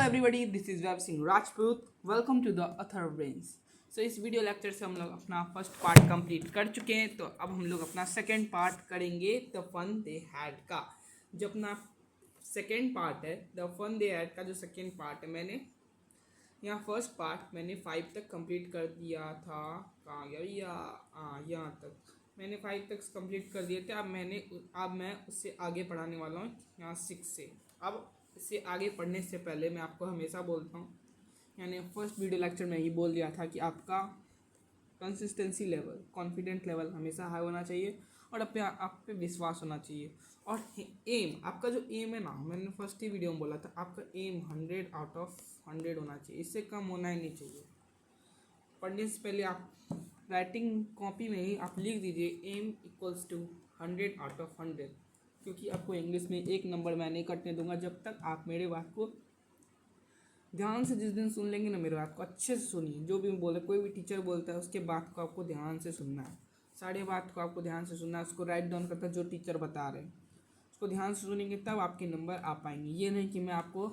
everybody, this is Web Singh Rajput. Welcome to the Author Brains. So इस video lecture से हम लोग अपना फर्स्ट पार्ट कंप्लीट कर चुके हैं। तो अब हम लोग अपना सेकंड पार्ट करेंगे द फन दे हैड का। जो अपना सेकंड पार्ट है द फन दे हैड का, जो सेकंड पार्ट है, मैंने यहाँ फर्स्ट पार्ट मैंने 5 तक कंप्लीट कर दिया था। कहाँ गया भैया? यहाँ तक मैंने 5 तक कंप्लीट कर दिए थे। अब मैं उससे आगे पढ़ाने वाला हूँ यहाँ 6 से। अब इससे आगे पढ़ने से पहले मैं आपको हमेशा बोलता हूँ, यानी फर्स्ट वीडियो लेक्चर में ही बोल दिया था कि आपका कंसिस्टेंसी लेवल, कॉन्फिडेंट लेवल हमेशा हाई होना चाहिए और अपने आप पे विश्वास होना चाहिए। और एम, आपका जो एम है ना, मैंने फर्स्ट ही वीडियो में बोला था, आपका एम 100 आउट ऑफ 100 होना चाहिए, इससे कम होना ही नहीं चाहिए। पढ़ने से पहले आप राइटिंग कॉपी में ही आप लिख दीजिए m equals to 100 out of 100, क्योंकि आपको इंग्लिश में 1 नंबर मैं नहीं कटने दूंगा जब तक आप मेरे बात को ध्यान से, जिस दिन सुन लेंगे ना मेरे बात को अच्छे से सुनिए। जो भी बोले, कोई भी टीचर बोलता है उसके बात को आपको ध्यान से सुनना है, सारे बात को आपको ध्यान से सुनना है, उसको राइट डाउन करता है जो टीचर बता रहे हैं, उसको ध्यान से सुनेंगे तब आपके नंबर आ पाएंगे। ये नहीं कि मैं आपको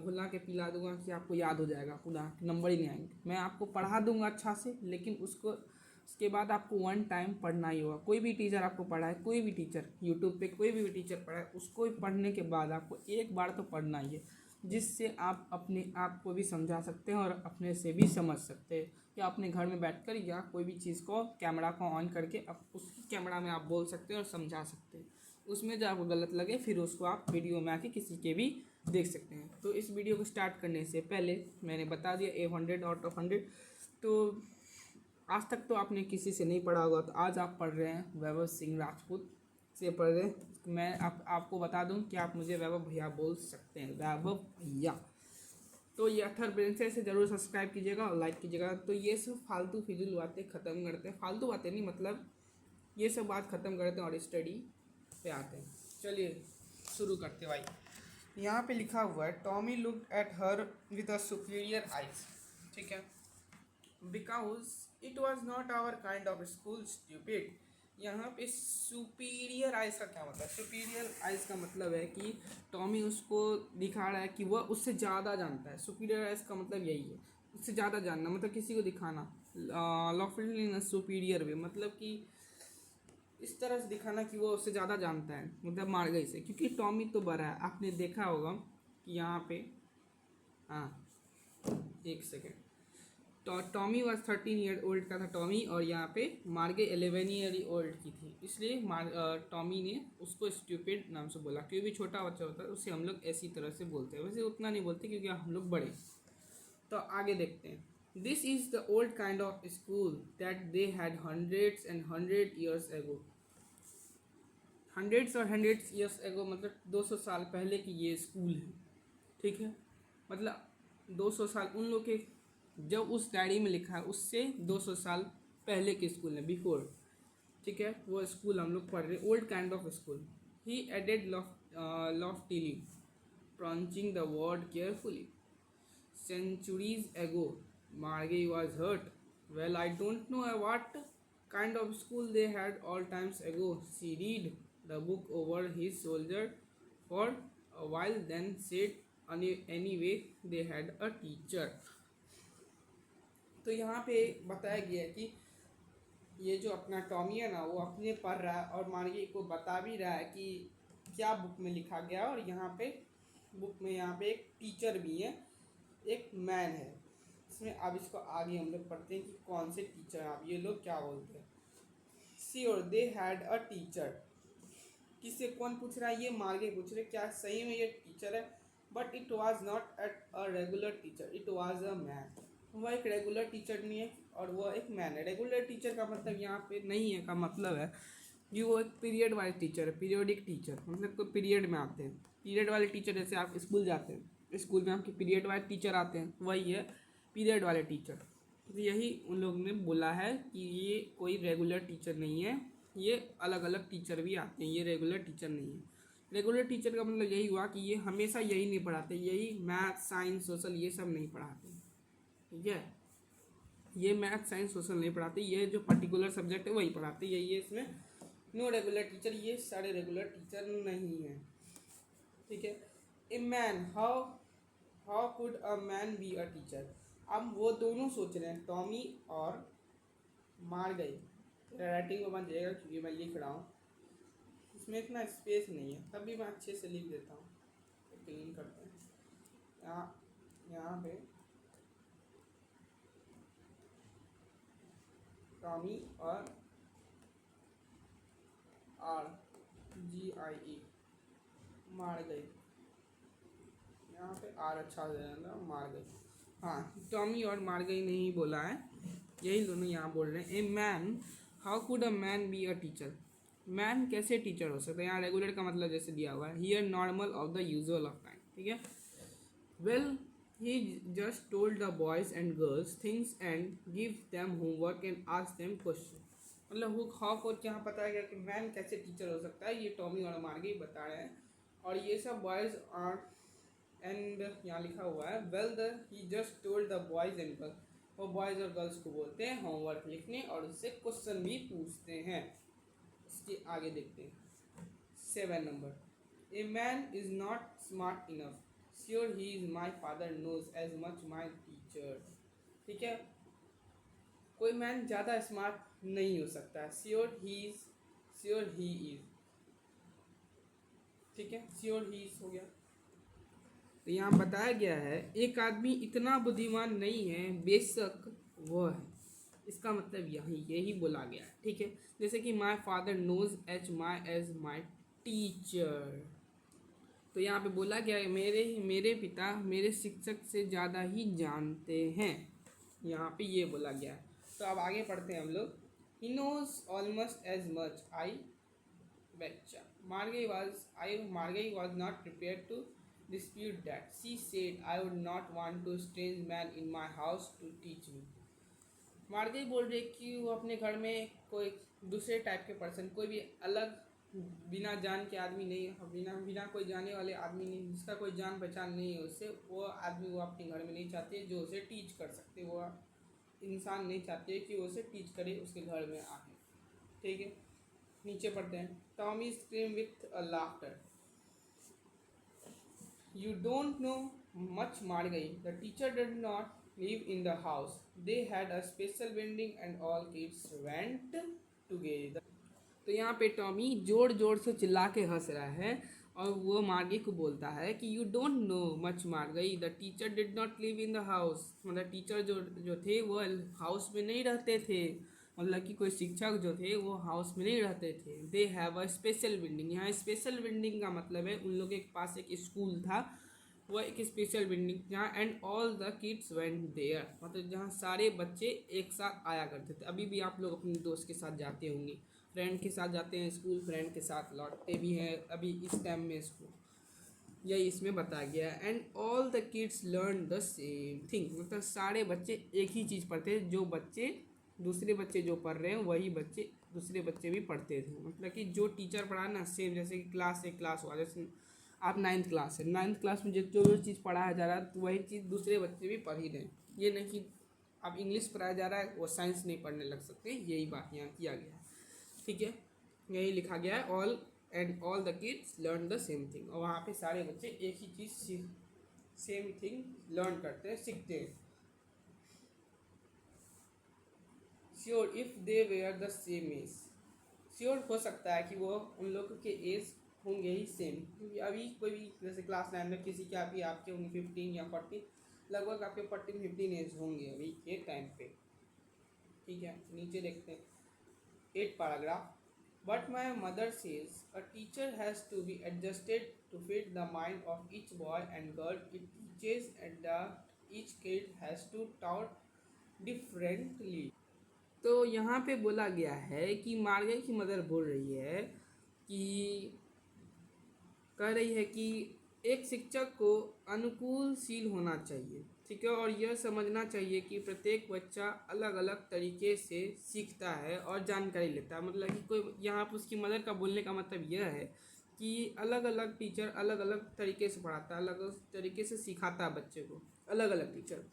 घुला के पिला दूंगा कि आपको याद हो जाएगा, पूरा नंबर ही नहीं आएंगे। मैं आपको पढ़ा दूंगा अच्छा से, लेकिन उसके बाद आपको 1 टाइम पढ़ना ही होगा। कोई भी टीचर आपको पढ़ाए, कोई भी टीचर यूट्यूब पे कोई भी टीचर पढ़ाए, उसको पढ़ने के बाद आपको एक बार तो पढ़ना ही है, जिससे आप अपने आप को भी समझा सकते हैं और अपने से भी समझ सकते हैं। या अपने घर में बैठकर या कोई भी चीज़ को, कैमरा को ऑन करके अब उसी कैमरा में आप बोल सकते हैं और समझा सकते हैं। उसमें जो आपको गलत लगे फिर उसको आप वीडियो में आके किसी के भी देख सकते हैं। तो इस वीडियो को स्टार्ट करने से पहले मैंने बता दिया ए 100 आउट ऑफ 100। तो आज तक तो आपने किसी से नहीं पढ़ा होगा, तो आज आप पढ़ रहे हैं वैभव सिंह राजपूत से पढ़ रहे हैं। मैं आपको बता दूं कि आप मुझे वैभव भैया बोल सकते हैं, वैभव भैया। तो ये अथर ब्रेन से इसे ज़रूर सब्सक्राइब कीजिएगा और लाइक कीजिएगा। तो ये सब फालतू फिजूल बातें ख़त्म करते हैं, फालतू बातें नहीं, मतलब ये सब बात ख़त्म करते हैं और स्टडी पे आते हैं। चलिए शुरू करते भाई। यहाँ पे लिखा हुआ है Tommy look at her with a superior eyes, ठीक है, because it was not our kind of school stupid. यहाँ पे सुपीरियर आइज का क्या मतलब है? सुपीरियर आइज का मतलब है कि टॉमी उसको दिखा रहा है कि वह उससे ज़्यादा जानता है। सुपीरियर आइज का मतलब यही है, उससे ज़्यादा जानना, मतलब किसी को दिखाना लॉफुली इन सुपीरियर वे, मतलब कि इस तरह से दिखाना कि वो उससे ज़्यादा जानता है, मतलब मार गई से, क्योंकि टॉमी तो बड़ा है। आपने देखा होगा कि यहाँ पे, हाँ एक second, Tommy was 13 year old का था टॉमी, और यहाँ पे मार्गे 11 ईयर ओल्ड की थी, इसलिए टॉमी ने उसको स्टूपिड नाम से बोला। कोई भी छोटा बच्चा होता है उससे हम लोग ऐसी तरह से बोलते हैं, वैसे उतना नहीं बोलते क्योंकि हम लोग बड़े। तो आगे देखते हैं। This is the old kind of school that they had hundreds and 100 years ago. Hundreds और हंड्रेड्स ईयर्स एगो मतलब 200 साल पहले की ये स्कूल है, ठीक है। मतलब 200 साल उन लोग के, जब उस डायरी में लिखा है उससे 200 साल पहले के स्कूल है, बिफोर, ठीक है। वो स्कूल हम लोग पढ़ रहे, old kind of school. He added loftily, pronouncing the word carefully, centuries ago Margie was hurt, well I don't know what kind of school they had all times ago. She read the book over his shoulder for a while, then said anyway they had a teacher. तो यहाँ पे बताया गया है कि ये जो अपना टॉमी है ना, वो अपने पढ़ रहा है और मार्गी को बता भी रहा है कि क्या बुक में लिखा गया। और यहाँ पे बुक में यहाँ पे एक टीचर भी है, एक मैन है इसमें। अब इसको आगे हम लोग पढ़ते हैं कि कौन से टीचर, आप ये लोग क्या बोलते हैं। Sure they had a teacher, किससे, कौन पूछ रहा है? ये मार्गे पूछ रहे क्या सही में ये टीचर है। But it was not at a regular teacher, it was a man. वह एक रेगुलर टीचर नहीं है और वह एक मैन है। रेगुलर टीचर का मतलब यहाँ पे नहीं है, का मतलब है कि वो एक पीरियड वाले टीचर है, पीरियोडिक टीचर, मतलब कोई पीरियड में आते हैं। पीरियड वाले टीचर जैसे आप स्कूल जाते हैं, स्कूल में आपके पीरियड वाले टीचर आते हैं, वही है पीरियड वाले टीचर। तो यही उन लोगों ने बोला है कि ये कोई रेगुलर टीचर नहीं है, ये अलग अलग टीचर भी आते हैं, ये रेगुलर टीचर नहीं है। रेगुलर टीचर का मतलब यही हुआ कि ये हमेशा यही नहीं पढ़ाते, यही मैथ साइंस सोशल ये सब नहीं पढ़ाते, ठीक है। ये मैथ साइंस सोशल नहीं पढ़ाते, ये जो पर्टिकुलर सब्जेक्ट है वही पढ़ाते, यही है इसमें नो रेगुलर टीचर, ये सारे रेगुलर टीचर नहीं है, ठीक है। A man, how how could a man be a teacher. अब वो दोनों सोच रहे हैं, टॉमी और मार गई। तेरा राइटिंग में बन जाएगा क्योंकि मैं लिख रहा हूँ, इसमें इतना स्पेस नहीं है, तब भी मैं अच्छे से लिख देता हूँ। तो क्लीन करते हैं यहाँ, यहाँ पे टॉमी और RGIE मार गई। यहाँ पे आर अच्छा हो जाएगा, मार गई। हाँ, टॉमी और मार गई नहीं बोला है, यही दोनों यहाँ बोल रहे हैं। A man, how could a man be a teacher. Man कैसे टीचर हो सकता है। यहाँ रेगुलर का मतलब जैसे दिया हुआ है, here normal of the usual of time, ठीक है। Well he just told the boys and girls things and give them homework and ask them question. मतलब हुक हॉक और यहाँ पता है कि मैन कैसे टीचर हो सकता है, ये टॉमी और मार्गी बता रहे हैं। और ये सब बॉयज़ आर एंड यहाँ लिखा हुआ है well the he just told the boys and girls, वो बॉयज़ और गर्ल्स को बोलते हैं होमवर्क लिखने और उससे क्वेश्चन भी पूछते हैं। इसके आगे देखते हैं 7 number. A man is not smart enough, sure he is my father knows as much my teacher. ठीक है, कोई मैन ज़्यादा स्मार्ट नहीं हो सकता है, श्योर ही इज़, ठीक है, श्योर ही इज़ हो गया। तो यहाँ बताया गया है एक आदमी इतना बुद्धिमान नहीं है, बेशक वह है। इसका मतलब यही बोला गया है, ठीक है। जैसे कि my father knows as my teacher, तो यहाँ पे बोला गया है मेरे पिता मेरे शिक्षक से ज़्यादा ही जानते हैं, यहाँ पे ये बोला गया है। तो अब आगे पढ़ते हैं हम लोग। He knows almost as much I betcha. Margai was not prepared to dispute that. She said, I would not want to strange man in my house to teach me. मार्गई बोल रही कि वो अपने घर में कोई दूसरे टाइप के पर्सन, कोई भी अलग बिना जान के आदमी नहीं, बिना कोई जाने वाले आदमी नहीं, जिसका कोई जान पहचान नहीं है उससे, वो आदमी वो अपने घर में नहीं चाहते जो उसे टीच कर सकते। वो इंसान नहीं चाहते कि वो उसे टीच करे, उसके घर में आए, ठीक है। नीचे पढ़ते हैं। Tommy scream with a laughter, you don't know much Margie, the teacher did not live in the house, they had a special building and all kids went together. तो यहाँ पे टॉमी जोर जोर से चिल्ला के हंस रहा है और वो मार्गी को बोलता है कि you don't know much Margie, the teacher did not live in the house. मतलब टीचर जो थे वो हाउस में नहीं रहते थे, मतलब कि कोई शिक्षक जो थे वो हाउस में नहीं रहते थे। They have a special building, यहाँ स्पेशल बिल्डिंग का मतलब है उन लोगों के पास एक स्कूल था, वह एक स्पेशल बिल्डिंग जहाँ and all the kids went there, मतलब जहाँ सारे बच्चे एक साथ आया करते थे। अभी भी आप लोग अपने दोस्त के साथ जाते होंगे, फ्रेंड के साथ जाते हैं स्कूल, फ्रेंड के साथ लौटते भी हैं अभी इस टाइम में स्कूल, यही इसमें बताया गया है। And all the kids learn the same thing, मतलब सारे बच्चे एक ही चीज़ पढ़ते हैं, जो बच्चे दूसरे बच्चे जो पढ़ रहे हैं वही बच्चे दूसरे बच्चे भी पढ़ते थे। मतलब कि जो टीचर पढ़ा ना सेम, जैसे कि क्लास एक क्लास हुआ, जैसे आप 9th क्लास है, 9th क्लास में जो चीज़ पढ़ाया जा रहा है तो वही चीज़ दूसरे बच्चे भी पढ़ ही रहे हैं। ये नहीं कि अब इंग्लिश पढ़ाया जा रहा है वो साइंस नहीं पढ़ने लग सकते, यही बात यहाँ किया गया है, ठीक है। यही लिखा गया है all the kids learn the same thing, और वहाँ पे सारे बच्चे एक ही चीज़ सेम थिंग लर्न करते हैं, सीखते हैं। Sure if they were the same age, sure हो सकता है कि वो उन लोगों के एज होंगे ही सेम, क्योंकि अभी कोई भी जैसे क्लास 9 में किसी के आपके होंगे 15 या 40, लगभग आपके 14-15 एज होंगे अभी के टाइम पे, ठीक है। नीचे देखते हैं 8 paragraph. But my mother says a teacher has to be adjusted to fit the mind of each boy and girl it teaches and the each kid has to taught differently. तो यहाँ पे बोला गया है कि मार्गई की मदर बोल रही है कि कह रही है कि एक शिक्षक को अनुकूलशील होना चाहिए, ठीक है, और यह समझना चाहिए कि प्रत्येक बच्चा अलग अलग तरीके से सीखता है और जानकारी लेता है। मतलब कि कोई यहाँ पर उसकी मदर का बोलने का मतलब यह है कि अलग अलग टीचर अलग अलग तरीके से पढ़ाता है, अलग अलग तरीके से सिखाता है बच्चे को, अलग अलग टीचर,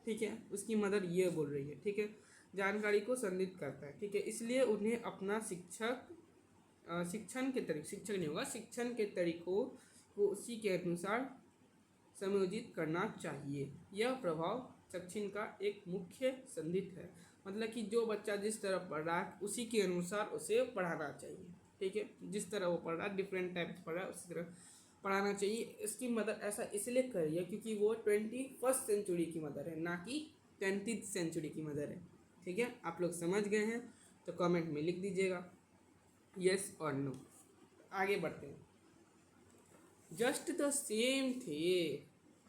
ठीक है। उसकी मदर ये बोल रही है, ठीक है, जानकारी को संदिग्ध करता है, ठीक है, इसलिए उन्हें अपना शिक्षण के तरीकों को उसी के अनुसार समायोजित करना चाहिए। यह प्रभाव शिक्षण का एक मुख्य संदिग्ध है, मतलब कि जो बच्चा जिस तरह पढ़ रहा है उसी के अनुसार उसे पढ़ाना चाहिए। ठीक है, जिस तरह वो पढ़ रहा है, डिफरेंट टाइप से पढ़ रहा है, उसी तरह पढ़ाना चाहिए। इसकी मदर ऐसा इसलिए कर रही है क्योंकि वो 21st सेंचुरी की मदर है, ना कि 20th सेंचुरी की मदर है। ठीक है, आप लोग समझ गए हैं तो कमेंट में लिख दीजिएगा यस और नो। आगे बढ़ते हैं। Just the same the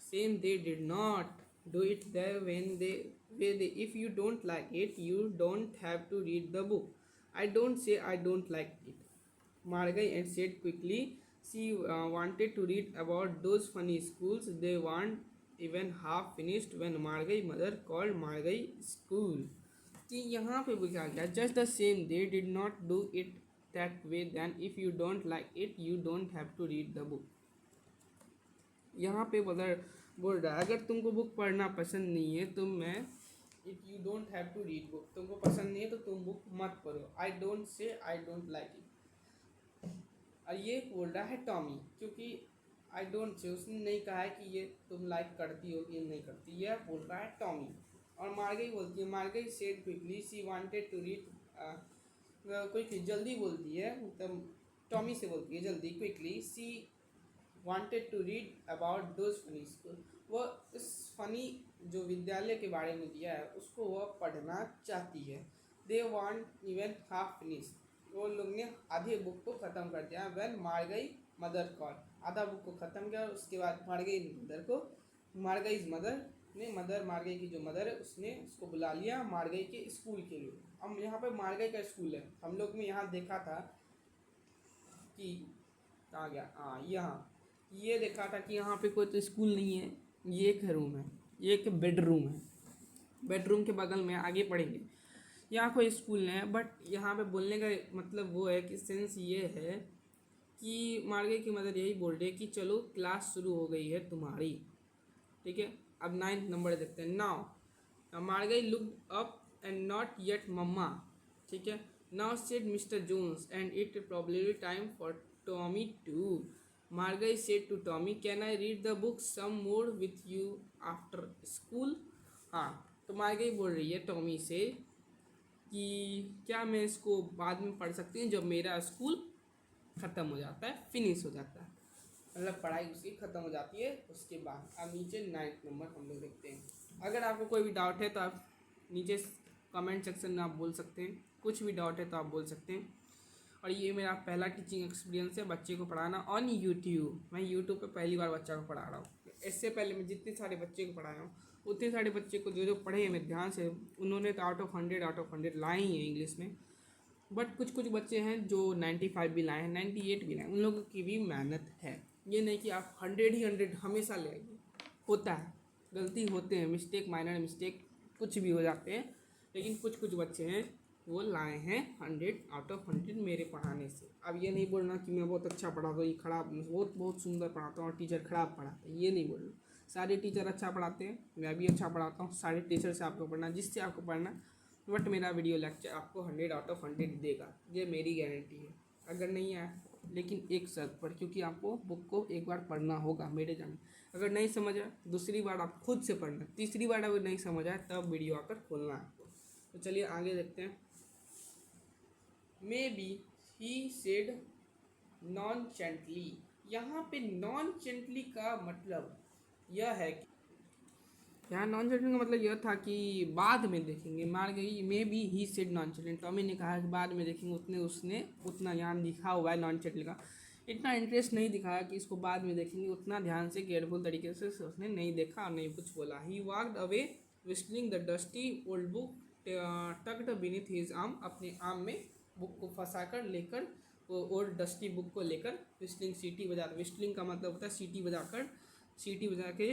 same they did not do it the when they way they if you don't like it you don't have to read the book. I don't say I don't like it, Margai and said quickly. She wanted to read about those funny schools. They weren't even half finished when Margai mother called Margai school. कि यहाँ पे लिखा गया just the same they did not do it that way then if you don't like it you don't have to read the book. यहाँ पे mother बोल रहा है अगर तुमको बुक पढ़ना पसंद नहीं है तो मैं if you don't have to read book, तुमको पसंद नहीं है तो तुम बुक मत पढ़ो। आई don't say I don't like it, और ये बोल रहा है टॉमी, क्योंकि आई डोंट से उसने नहीं कहा है कि ये तुम लाइक करती हो कि नहीं करती, यह बोल रहा है टॉमी। और मार्गई बोलती है Margie said quickly she wanted to read, quickly जल्दी बोलती है, मतलब टॉमी से बोलती है जल्दी, quickly she wanted to read about those funny school. वह इस फनी जो विद्यालय के बारे में दिया है उसको वह पढ़ना चाहती है। They want even half finish, वो लोग ने आधे बुक को ख़त्म कर दिया। वेल मार्गई मदर कॉल, आधा बुक को ख़त्म किया, उसके बाद मार्गई मदर को, मार्गईज मदर ने, मदर मार्गई की जो मदर है उसने उसको बुला लिया मार्गई के स्कूल के लिए। अब यहाँ पर मार्गई का स्कूल है, हम लोग ने यहाँ देखा था कि कहाँ गया, हाँ यहाँ ये देखा था कि यहाँ पे कोई तो स्कूल नहीं है, ये एक रूम है, ये एक बेडरूम है, बेडरूम के बगल में आगे पढ़ेंगे। यहाँ कोई स्कूल नहीं है, बट यहाँ पे बोलने का मतलब वो है कि सेंस ये है कि मार्गई की मदर यही बोल रही है कि चलो क्लास शुरू हो गई है तुम्हारी। ठीक है, अब 9th नंबर देखते हैं। Now Margie look up and not yet mamma. ठीक है, now said Mr Jones and it probably time for Tommy too. Margie said to Tommy can I read the book some more with you after school. हाँ, तो मार्गई बोल रही है Tommy से कि क्या मैं इसको बाद में पढ़ सकती हूँ जब मेरा स्कूल ख़त्म हो जाता है, फिनिश हो जाता है, मतलब पढ़ाई उसकी ख़त्म हो जाती है उसके बाद। अब नीचे 9th नंबर हम लोग देखते हैं। अगर आपको कोई भी डाउट है तो आप नीचे कमेंट सेक्शन में आप बोल सकते हैं, कुछ भी डाउट है तो आप बोल सकते हैं। और ये मेरा पहला टीचिंग एक्सपीरियंस है बच्चे को पढ़ाना ऑन यूट्यूब। मैं यूट्यूब पे पहली बार बच्चा को पढ़ा रहा हूँ। इससे पहले मैं जितने सारे बच्चे को पढ़ाया हूँ उतने सारे बच्चे को जो पढ़े हैं मैं ध्यान से, उन्होंने तो आउट ऑफ 100 लाए ही हैं इंग्लिश में। बट कुछ कुछ बच्चे हैं जो 95 भी लाए हैं, 98 भी लाए हैं, उन लोगों की भी मेहनत है। ये नहीं कि आप 100 ही 100 हमेशा ले आइए, होता है, गलती होते हैं, मिस्टेक, माइनर मिस्टेक कुछ भी हो जाते हैं, लेकिन कुछ कुछ बच्चे हैं वो लाए हैं 100 आउट ऑफ 100 मेरे पढ़ाने से। अब ये नहीं बोलना कि मैं बहुत अच्छा पढ़ाता हूँ, ये खराब, बहुत सुंदर पढ़ाता हूँ और टीचर खराब पढ़ाते हैं, ये नहीं बोलना। सारे टीचर अच्छा पढ़ाते हैं, मैं भी अच्छा पढ़ाता हूँ, सारे टीचर से आपको पढ़ना जिससे आपको पढ़ना, बट मेरा वीडियो लेक्चर आपको 100 आउट ऑफ 100 देगा, ये मेरी गारंटी है। अगर नहीं आया, लेकिन एक शर्त पर, क्योंकि आपको बुक को एक बार पढ़ना होगा मेरे जाने। अगर नहीं समझ आया दूसरी बार आप खुद से पढ़ना, तीसरी बार अगर नहीं समझ आया तब वीडियो आकर खोलना है आपको। तो चलिए आगे देखते हैं। मे बी ही सेड नॉनचेंटली, यहाँ पे नॉनचेंटली का मतलब यह है कि यहाँ नॉन चेंटली का मतलब यह था कि बाद में देखेंगे। Margie maybe he said nonchalantly, Tommy ने कहा कि बाद में देखेंगे, उतने उसने उतना यहाँ लिखा हुआ है नॉन चेंटली का, इतना इंटरेस्ट नहीं दिखाया कि इसको बाद में देखेंगे, उतना ध्यान से केयरफुल तरीके से उसने नहीं देखा और नहीं कुछ बोला। He walked away whistling the dusty old book tucked beneath his arm, अपने आर्म में बुक को फंसा कर लेकर, वो ओल्ड डस्टी बुक को लेकर विस्टलिंग सीटी बजा, विस्टलिंग का मतलब होता है सीटी बजाकर, सीटी बजा के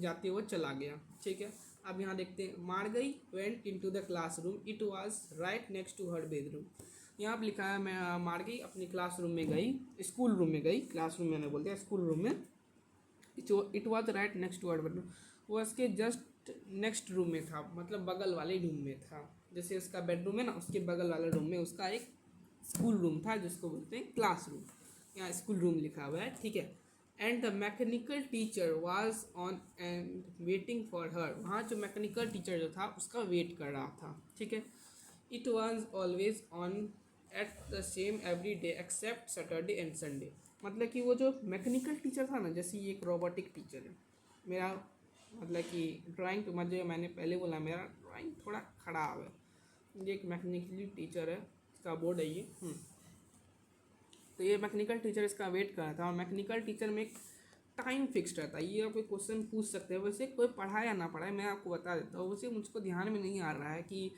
जाते हुए चला गया। ठीक है, अब यहाँ देखते हैं। Margie went into the classroom, it was right next to her bedroom. यहाँ पर लिखा है मैं मार्गई अपनी क्लासरूम में गई, स्कूल रूम में गई, क्लासरूम मैंने बोल दिया, स्कूल रूम में। It was right next to her bedroom, वो उसके जस्ट नेक्स्ट रूम में था, मतलब बगल वाले रूम में था। जैसे उसका बेडरूम है ना, उसके बगल वाले रूम में उसका एक स्कूल रूम था जिसको बोलते हैं क्लासरूम, यहाँ स्कूल रूम लिखा हुआ है। ठीक है, and the mechanical teacher was on and waiting for her. वहाँ जो मैकेनिकल टीचर जो था उसका वेट कर रहा था, ठीक है। It was always on at the same every day except Saturday and Sunday. मतलब कि वो जो मैकेनिकल टीचर था ना, जैसे ये एक रोबोटिक टीचर है मेरा, मतलब कि ड्राइंग तो मुझे मैंने पहले बोला मेरा ड्राइंग थोड़ा ख़राब है। ये एक मैकेनिकल टीचर है, इसका बोर्ड है ये। तो ये मैकेनिकल टीचर इसका वेट कर रहा था, और मैकेनिकल टीचर में एक टाइम फिक्स रहता है। ये आप कोई क्वेश्चन पूछ सकते हैं, वैसे कोई पढ़ाए या ना पढ़ाए मैं आपको बता देता हूँ। वैसे मुझको ध्यान में नहीं आ रहा है कि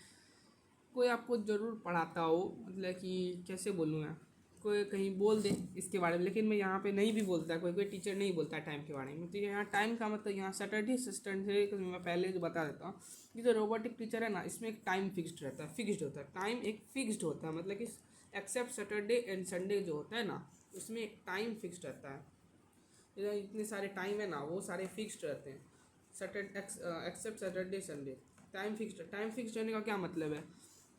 कोई आपको ज़रूर पढ़ाता हो, मतलब कि कैसे बोलूँ मैं, कोई कहीं बोल दे इसके बारे में, लेकिन मैं यहाँ पे नहीं भी बोलता, कोई कोई टीचर नहीं बोलता टाइम के बारे में। तो यहाँ टाइम का मतलब यहाँ सैटरडे संडे मैं पहले जो बता देता हूँ, ये जो रोबोटिक टीचर है ना, इसमें एक टाइम फिक्स्ड रहता है, फिक्स्ड होता है, टाइम एक फिक्स्ड होता है। मतलब कि एक्सेप्ट सैटरडे एंड संडे जो होता है ना, उसमें एक टाइम फिक्स्ड रहता है। इतने सारे टाइम है ना, वो सारे फिक्स्ड रहते हैं। Saturday except Saturday Sunday time fixed. Time fixed रहने का क्या मतलब है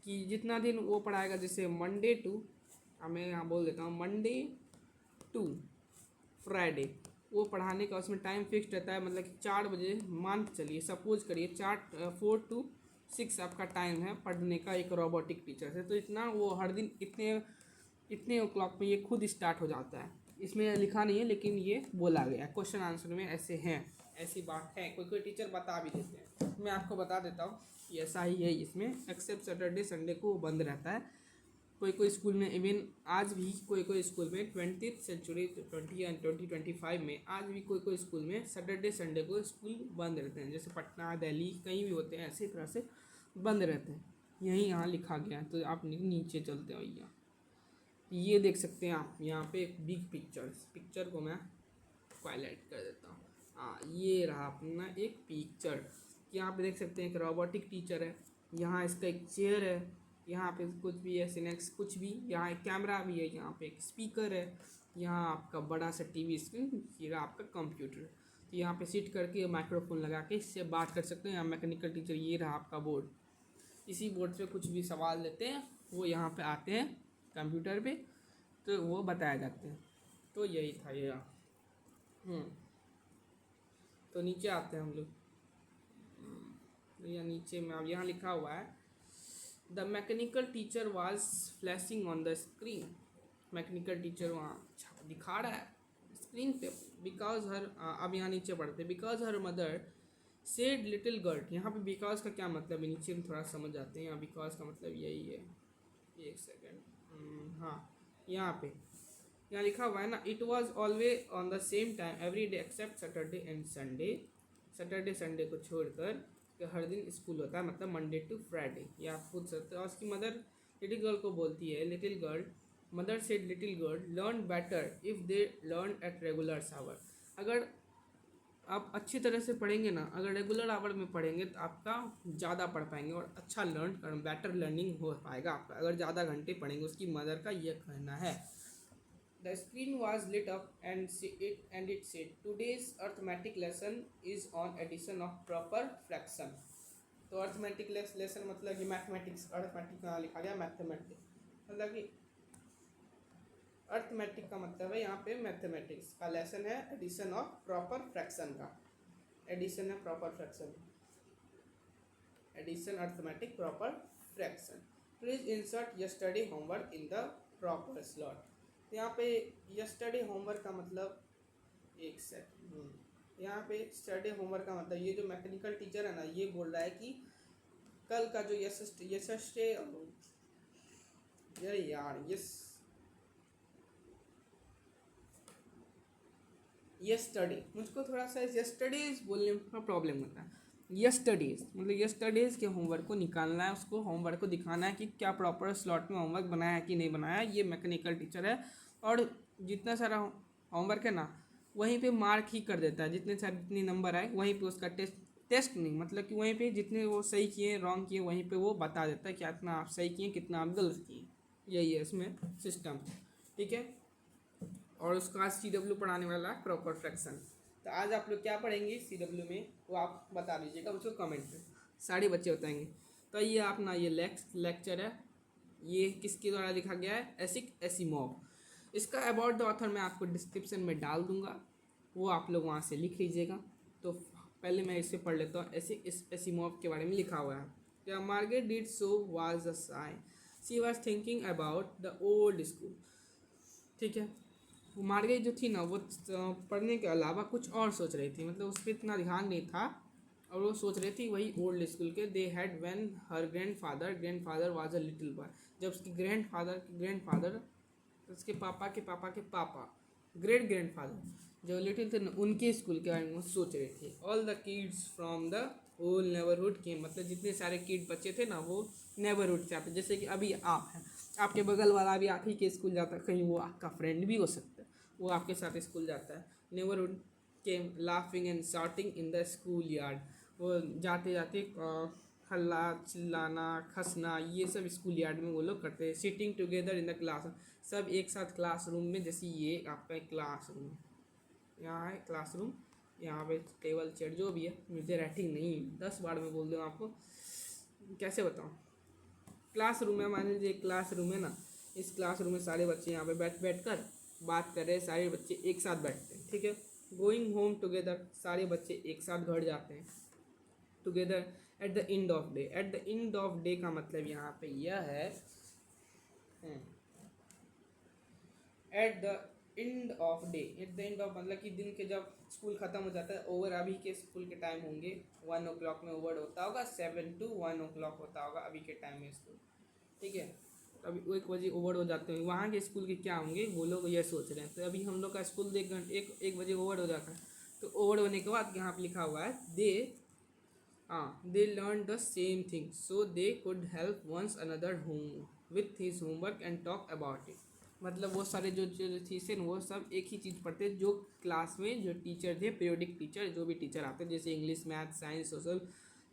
कि जितना दिन वो पढ़ाएगा, जैसे मंडे टू, मैं यहाँ बोल देता हूँ मंडे टू फ्राइडे, वो पढ़ाने का उसमें टाइम फिक्स्ड रहता है। मतलब कि 4 बजे मान के चलिए, सपोज करिए 4 to 6 आपका टाइम है पढ़ने का एक रोबोटिक टीचर से। तो इतना वो हर दिन इतने इतने ओ क्लॉक पे ये खुद स्टार्ट हो जाता है। इसमें लिखा नहीं है लेकिन ये बोला गया क्वेश्चन आंसर में, ऐसे हैं, ऐसी बात है। कोई कोई टीचर बता भी देते हैं, मैं आपको बता देता हूँ कि ऐसा ही है। इसमें एक्सेप्ट सैटरडे संडे को बंद रहता है। कोई कोई स्कूल में, इवन आज भी कोई कोई स्कूल में 20th सेंचुरी 2025 में आज भी कोई कोई स्कूल में सैटरडे संडे को स्कूल बंद रहते हैं। जैसे पटना, दिल्ली, कहीं भी होते हैं, ऐसी तरह से बंद रहते हैं। यही यहाँ लिखा गया है। तो आप नीचे चलते हो, भैया ये देख सकते हैं आप यहाँ पे एक बिग पिक्चर को मैं हाईलाइट कर देता हूँ। हाँ, ये रहा अपना एक पिक्चर। यहाँ पे देख सकते हैं एक रोबोटिक टीचर है, यहाँ इसका एक चेयर है, यहाँ पे कुछ भी है सिनेक्स कुछ भी, यहाँ एक कैमरा भी है, यहाँ पे एक स्पीकर है, यहाँ आपका बड़ा सा टीवी स्क्रीन, ये आपका कंप्यूटर। तो यहाँ पे सीट करके माइक्रोफोन लगा के इससे बात कर सकते हैं। यहाँ मैकेनिकल टीचर, ये रहा आपका बोर्ड, इसी बोर्ड पे कुछ भी सवाल देते हैं वो यहाँ पे आते हैं कंप्यूटर पे, तो वो बताए जाते हैं। तो यही था ये। तो नीचे आते हैं हम लोग। या नीचे में अब यहाँ लिखा हुआ है the mechanical teacher was flashing on the screen. Mechanical teacher वहाँ दिखा रहा है स्क्रीन पे, बिकॉज हर, अब यहाँ नीचे पढ़ते, because her mother said little girl. यहाँ पे बिकॉज का क्या मतलब है, नीचे में थोड़ा समझ आते हैं। यहाँ बिकॉज का मतलब यही है, एक सेकेंड, हाँ यहाँ लिखा हुआ है ना, it was always on the same time every day except Saturday and Sunday. Saturday Sunday को छोड़कर कि हर दिन स्कूल होता है, मतलब मंडे टू फ्राइडे। ये आप पूछ सकते हो। और उसकी मदर लिटिल गर्ल को बोलती है, little girl mother said little girl learn better if they learn at regular hour. अगर आप अच्छी तरह से पढ़ेंगे ना, अगर रेगुलर आवर में पढ़ेंगे तो आपका ज़्यादा पढ़ पाएंगे और अच्छा बेटर लर्निंग हो पाएगा आपका, अगर ज़्यादा घंटे पढ़ेंगे। उसकी मदर का ये कहना है। The screen was lit up and it said, "Today's arithmetic lesson is on addition of proper fraction." तो अर्थमेटिक लेसन मतलब कि मैथमेटिक्स, अर्थमेटिक का लिखा गया मैथमेटिक्स, मतलब कि अर्थमेटिक का मतलब है यहाँ पे मैथमेटिक्स का लेसन है, एडिशन ऑफ प्रॉपर फ्रैक्शन का। एडिशन है proper fraction, addition arithmetic proper fraction. Please insert yesterday homework in the proper slot. यहाँ पे यस्टरडे होमवर्क का मतलब, एक सेकंड, यहाँ पे यस्टरडे होमवर्क का मतलब ये जो मैकेनिकल टीचर है ना, ये बोल रहा है कि कल का जो यस्टरडे, अरे यार यस्टरडे, मुझको थोड़ा सा यस्टरडेज बोलने में प्रॉब्लम होता है। यस्टरडेज मतलब यस्टरडेज के होमवर्क को निकालना है, उसको होमवर्क को दिखाना है कि क्या प्रॉपर स्लॉट में होमवर्क बनाया है कि नहीं बनाया। ये मैकेनिकल टीचर है, और जितना सारा होमवर्क है ना वहीं पे मार्क ही कर देता है। जितने नंबर आए वहीं पे उसका टेस्ट नहीं, मतलब कि वहीं पे जितने वो सही किए रॉन्ग किए वहीं पे वो बता देता है कि कितना आप सही किए कितना आप गलत किए। यही है इसमें सिस्टम, ठीक है। और उसका आज CW पढ़ाने वाला है प्रॉपर फ्रैक्शन। तो आज आप लोग क्या पढ़ेंगे CW में वो आप बता दीजिएगा मुझको कमेंट में, सारे बच्चे बताएंगे। तो ये अपना ये लेक्चर है, ये किसके द्वारा लिखा गया है, एसिक एसिमोव। इसका अबाउट द ऑथर मैं आपको डिस्क्रिप्शन में डाल दूंगा, वो आप लोग वहाँ से लिख लीजिएगा। तो पहले मैं इसे पढ़ लेता हूँ। ऐसे इस एसिमोव के बारे में लिखा हुआ है क्या Margaret did so was the sign she was thinking about the old school. ठीक है, वो मार्गरेट जो थी ना वो पढ़ने के अलावा कुछ और सोच रही थी, मतलब उस पर इतना ध्यान नहीं था और वो सोच रही थी वही ओल्ड स्कूल के। They had when her grandfather was a little boy, जब उसके ग्रैंडफादर उसके पापा के पापा के पापा ग्रेट ग्रैंडफादर जो लिटिल थे ना उनके स्कूल के बारे में वो सोच रहे थे। All the kids from the whole neighbourhood के, मतलब जितने सारे किड बच्चे थे ना वो नेबरहुड से आते, जैसे कि अभी आप हैं, आपके बगल वाला भी आप ही के स्कूल जाता है, कहीं वो आपका फ्रेंड भी हो सकता है, वो आपके साथ स्कूल जाता है। Neighbourhood came laughing and shouting in the school yard, वो जाते जाते हल्ला चिल्लाना खसना ये सब स्कूल यार्ड में वो लोग करते हैं। Sitting together in the class, सब एक साथ क्लासरूम में, जैसे ये आपका एक क्लासरूम यहाँ है क्लासरूम, यहाँ पे टेबल चेयर जो भी है, मुझे राइटिंग नहीं 10 बार में बोल दूँ आपको कैसे बताऊँ। क्लासरूम है, मान लीजिए क्लासरूम है ना, इस क्लासरूम में सारे बच्चे यहाँ पे बैठ कर बात कर रहे हैं, सारे बच्चे एक साथ बैठते हैं। ठीक है, गोइंग होम टुगेदर, सारे बच्चे एक साथ घर जाते हैं together at the end of day. At the end of day का मतलब यहाँ पे यह है at the end of day, at the end of मतलब कि दिन के जब स्कूल ख़त्म हो जाता है। ओवर अभी के स्कूल के टाइम होंगे 1 o'clock में ओवर होता होगा, 7 to 1 o'clock होता होगा अभी के टाइम में स्कूल। ठीक है, तो अभी 1 बजे ओवर हो जाते हैं, वहाँ के स्कूल के क्या होंगे वो लोग ये सोच रहे हैं। तो अभी हम लोग का स्कूल 1 बजे ओवर हो जाता है, तो ओवर होने के बाद यहाँ पर लिखा हुआ है they learn the same thing so they could help ones another home with his homework and talk about it. मतलब वो सारे जो चीज़ें वो सब एक ही चीज़ पढ़ते जो क्लास में जो टीचर थे, पीरियोडिक टीचर जो भी टीचर आते जैसे English math science social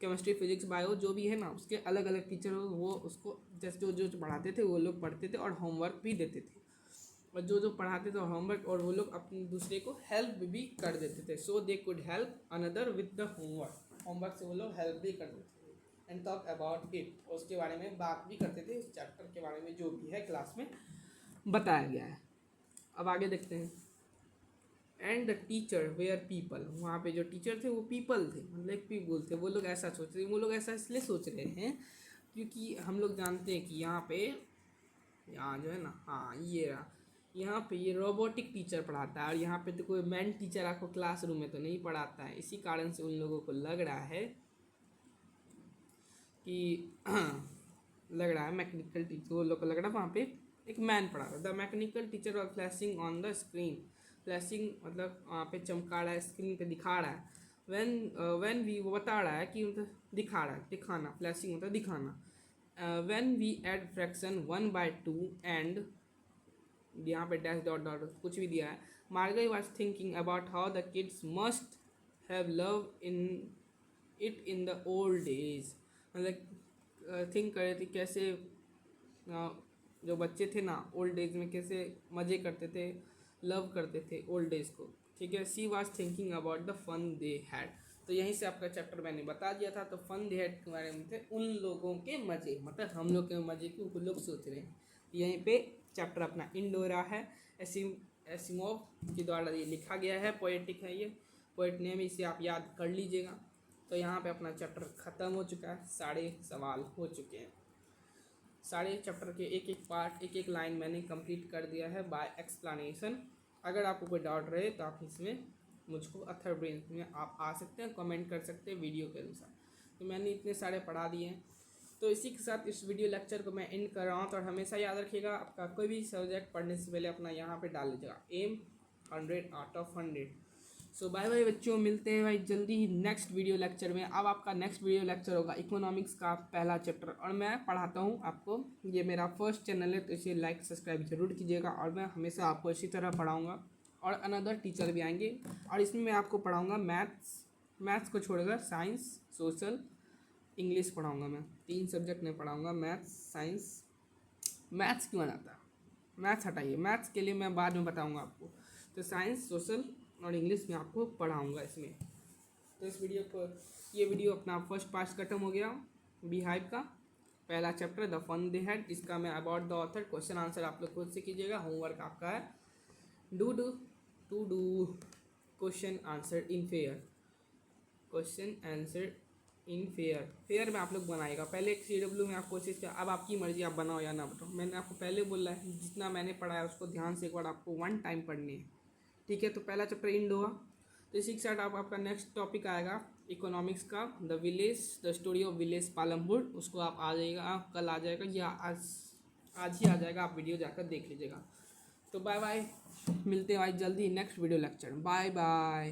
chemistry physics bio जो भी है ना, उसके अलग अलग टीचर वो उसको जैसे जो जो पढ़ाते थे वो लोग पढ़ते थे और होमवर्क भी देते थे, और जो जो पढ़ाते थे होमवर्क, और वो लोग अपने दूसरे को हेल्प भी कर देते थे। So they could help another with the homework से वो लोग हेल्प भी कर देते थे। एंड टॉक अबाउट इट, उसके बारे में बात भी करते थे, उस चैप्टर के बारे में जो भी है क्लास में बताया गया है। अब आगे देखते हैं। And the teacher were people, वहाँ पे जो टीचर थे वो पीपल थे, मतलब एक पीपल थे। वो लोग ऐसा सोच रहे, वो लोग ऐसा इसलिए सोच रहे हैं क्योंकि हम लोग जानते हैं कि यहाँ पे यहाँ जो है ना, हाँ ये रहा, यहाँ पे ये रोबोटिक टीचर पढ़ाता है और यहाँ पे तो कोई मैन टीचर आपको क्लासरूम में तो नहीं पढ़ाता है। इसी कारण से उन लोगों को लग रहा है कि लग रहा है मैकेनिकल टीचर, वो लोग को लग रहा है वहाँ पे एक मैन पढ़ा रहा है। द मैकेनिकल टीचर और flashing on the screen, flashing मतलब वहाँ पे चमका रहा है, स्क्रीन पे दिखा रहा है। व्हेन वी, वो बता रहा है कि मतलब दिखा रहा है, दिखाना, फ्लैशिंग मतलब दिखाना। When we add fraction 1/2 and यहाँ पे डैश डॉट डॉट कुछ भी दिया है। Margaret was thinking about how the kids must have love in it in the old days, मतलब थिंक कर रही थी कैसे जो बच्चे थे ना ओल्ड डेज में कैसे मज़े करते थे, लव करते थे ओल्ड डेज को। ठीक है, she was thinking about the fun they had, तो यहीं से आपका चैप्टर मैंने बता दिया था। तो फन दे हैड के बारे में थे उन लोगों के मज़े, मतलब हम लोग के मज़े की वो लोग सोच रहे हैं। यहीं पे चैप्टर अपना इंड हो रहा है। एसिमोव के द्वारा ये लिखा गया है, पोएटिक है, ये पोएट नेम, इसे आप याद कर लीजिएगा। तो यहाँ पे अपना चैप्टर ख़त्म हो चुका है, सारे सवाल हो चुके हैं, सारे चैप्टर के एक एक पार्ट एक एक लाइन मैंने कंप्लीट कर दिया है बाय एक्सप्लेनेशन। अगर आपको कोई डाउट रहे तो आप इसमें मुझको अथर ब्रेन में आप आ सकते हैं, कमेंट कर सकते हैं वीडियो के अनुसार। तो मैंने इतने सारे पढ़ा दिए हैं। तो इसी के साथ इस वीडियो लेक्चर को मैं एंड कर रहा हूँ। तो हमेशा याद रखिएगा, आपका कोई भी सब्जेक्ट पढ़ने से पहले अपना यहाँ पे डाल लीजिएगा m 100 out of 100। So bye bye बच्चों, मिलते हैं भाई जल्दी ही नेक्स्ट वीडियो लेक्चर में। अब आपका नेक्स्ट वीडियो लेक्चर होगा इकोनॉमिक्स का पहला चैप्टर, और मैं पढ़ाता हूँ आपको। ये मेरा फर्स्ट चैनल है तो इसे लाइक सब्सक्राइब जरूर कीजिएगा, और मैं हमेशा आपको इसी तरह पढ़ाऊँगा। और अनदर टीचर भी आएंगे, और इसमें मैं आपको पढ़ाऊँगा मैथ्स को छोड़कर साइंस सोशल इंग्लिश पढ़ाऊँगा। मैं 3 सब्जेक्ट में पढ़ाऊँगा, मैथ्स साइंस। मैथ्स क्यों आता है, मैथ्स हटाइए, मैथ्स के लिए मैं बाद में बताऊँगा आपको। तो साइंस सोशल और इंग्लिश में आपको पढ़ाऊँगा इसमें। तो इस वीडियो को, ये वीडियो अपना फर्स्ट पार्ट खत्म हो गया बी हाइव का पहला chapter the fun they had. इसका मैं about the author question answer आप लोग खुद से कीजिएगा, होमवर्क आपका है। Do question answer in fair, question answer in fair, fair में आप लोग बनाएगा। पहले एक CW में आप कोशिश किया, अब आपकी मर्जी आप बनाओ या ना बनाओ। मैंने आपको पहले बोला है जितना मैंने पढ़ा है उसको ध्यान से एक बार आपको 1 टाइम पढ़नी है, ठीक है। तो पहला चैप्टर इंड हुआ। तो इसी के साथ आप आपका नेक्स्ट टॉपिक आएगा इकोनॉमिक्स का, the village, the story of village Palampur. उसको आप आ जाएगा, कल आ जाएगा या आज ही आ जाएगा, आप वीडियो जाकर देख लीजिएगा। तो बाय बाय, मिलते हैं भाई जल्दी next video lecture. Bye bye.